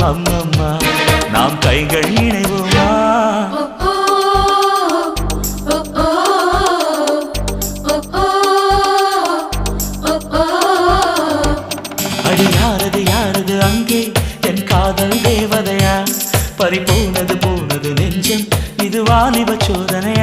அம்மம்மா நாம் கைகள் இணைவோமா அடி யாரது யாரது அங்கே என் காதல் தேவதையா பறிபோனது போனது நெஞ்சம் இது வாலிப சோதனை